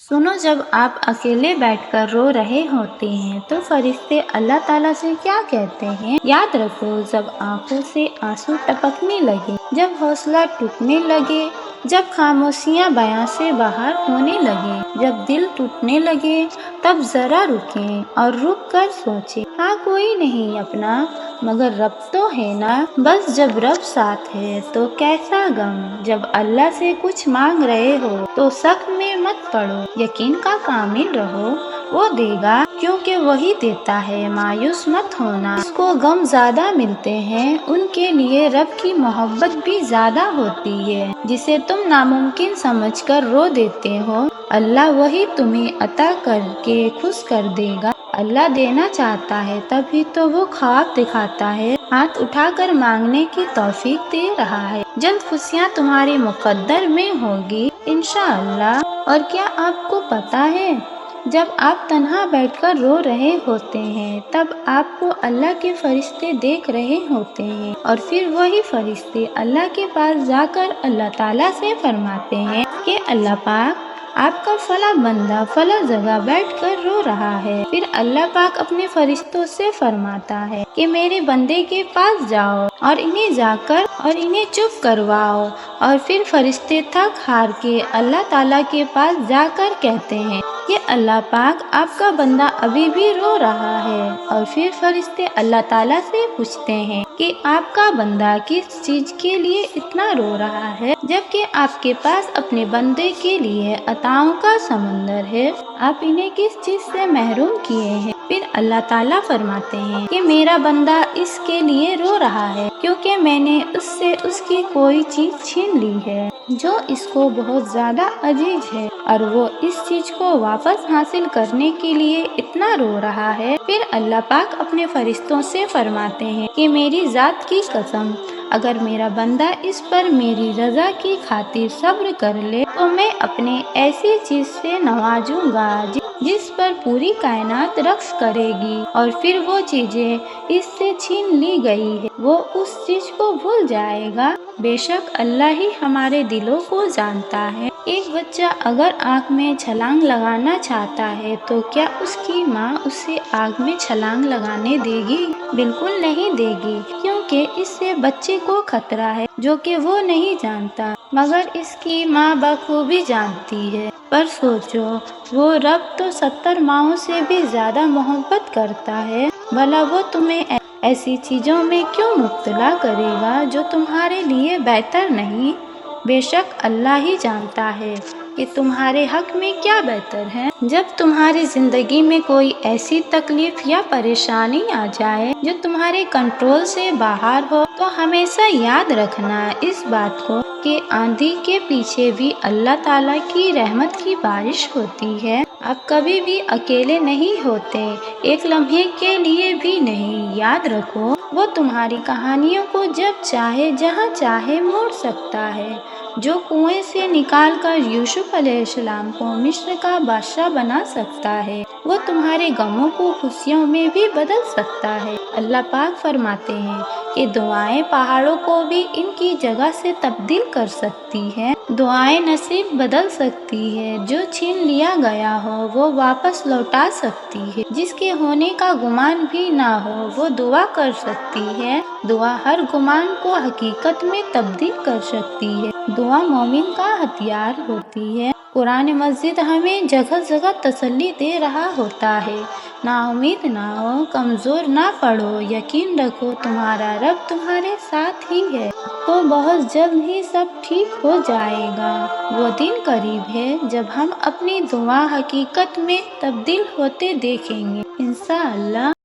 सुनो, जब आप अकेले बैठकर रो रहे होते हैं तो फरिश्ते अल्लाह ताला से क्या कहते हैं? याद रखो, जब आंखों से आंसू टपकने लगे, जब हौसला टूटने लगे, जब खामोशियां बयां से बाहर होने लगे, जब दिल टूटने लगे, तब जरा रुकें और रुक कर सोचें। हाँ, कोई नहीं अपना मगर रब तो है ना। बस जब रब साथ है तो कैसा गम। जब अल्लाह से कुछ मांग रहे हो तो शक में मत पड़ो, यकीन का कामिल रहो, वो देगा क्योंकि वही देता है। मायूस मत होना, जिसको गम ज्यादा मिलते हैं उनके लिए रब की मोहब्बत भी ज्यादा होती है। जिसे तुम नामुमकिन समझकर रो देते हो, अल्लाह वही तुम्हें अता करके खुश कर देगा। अल्लाह देना चाहता है तभी तो वो ख्वाब दिखाता है, हाथ उठाकर मांगने की तौफीक दे रहा है। जल्द खुशियाँ तुम्हारे मुकद्दर में होगी इंशाअल्लाह। और क्या आपको पता है, जब आप तन्हा बैठकर रो रहे होते हैं तब आपको अल्लाह के फरिश्ते देख रहे होते हैं, और फिर वही फरिश्ते अल्लाह के पास जाकर अल्लाह ताला से फरमाते हैं कि अल्लाह पाक, आपका फला बंदा फला जगह बैठकर रो रहा है। फिर अल्लाह पाक अपने फरिश्तों से फरमाता है कि मेरे बंदे के पास जाओ और इन्हें चुप करवाओ। और फिर फरिश्ते थक हार के अल्लाह ताला के पास जाकर कहते हैं कि अल्लाह पाक, आपका बंदा अभी भी रो रहा है। और फिर फरिश्ते अल्लाह ताला से पूछते हैं कि आपका बंदा किस चीज के लिए इतना रो रहा है, जबकि आपके पास अपने बंदे के लिए अताओं का समंदर है। आप इन्हें किस चीज से महरूम किए हैं? फिर अल्लाह ताला फरमाते हैं कि मेरा बंदा इसके लिए रो रहा है क्योंकि मैंने उससे उसकी कोई चीज छीन ली है जो इसको बहुत ज्यादा अजीज है, और वो इस चीज को वापस हासिल करने के लिए इतना रो रहा है। फिर अल्लाह पाक अपने फरिश्तों से फरमाते हैं कि मेरी जात की कसम, अगर मेरा बंदा इस पर मेरी रजा की खातिर सब्र कर ले तो मैं अपने ऐसी चीज से नवाजूंगा जिस पर पूरी कायनात रक्स करेगी, और फिर वो चीजें इससे छीन ली गई है वो उस चीज को भूल जाएगा। बेशक अल्लाह ही हमारे दिलों को जानता है। एक बच्चा अगर आग में छलांग लगाना चाहता है तो क्या उसकी माँ उसे आग में छलांग लगाने देगी? बिल्कुल नहीं देगी, क्योंकि इससे बच्चे को खतरा है जो कि वो नहीं जानता, मगर इसकी माँ बखूबी जानती है। पर सोचो, वो रब तो 70 माँओं से भी ज्यादा मोहब्बत करता है, भला वो तुम्हें ऐसी चीजों में क्यों मुब्तला करेगा जो तुम्हारे लिए बेहतर नहीं? बेशक अल्लाह ही जानता है कि तुम्हारे हक में क्या बेहतर है। जब तुम्हारी जिंदगी में कोई ऐसी तकलीफ या परेशानी आ जाए जो तुम्हारे कंट्रोल से बाहर हो तो हमेशा याद रखना इस बात को कि आंधी के पीछे भी अल्लाह ताला की रहमत की बारिश होती है। आप कभी भी अकेले नहीं होते, एक लम्हे के लिए भी नहीं। याद रखो, वो तुम्हारी कहानियों को जब चाहे जहाँ चाहे मोड़ सकता है। जो कुएं से निकालकर यूसुफ अलैहिस्सलाम को मिस्र का बादशाह बना सकता है, वो तुम्हारे गमों को खुशियों में भी बदल सकता है। अल्लाह पाक फरमाते हैं कि दुआएं पहाड़ों को भी इनकी जगह से तब्दील कर सकती है। दुआएं नसीब बदल सकती है, जो छीन लिया गया हो वो वापस लौटा सकती है, जिसके होने का गुमान भी ना हो वो दुआ कर सकती है। दुआ हर गुमान को हकीकत में तब्दील कर सकती है। दुआ मोमिन का हथियार होती है। कुरान मस्जिद हमें जगह जगह तसल्ली दे रहा होता है। ना उम्मीद ना हो, कमजोर ना पड़ो, यकीन रखो तुम्हारा रब तुम्हारे साथ ही है। तो बहुत जल्द ही सब ठीक हो जाएगा। वो दिन करीब है जब हम अपनी दुआ हकीकत में तब्दील होते देखेंगे इंशाअल्लाह।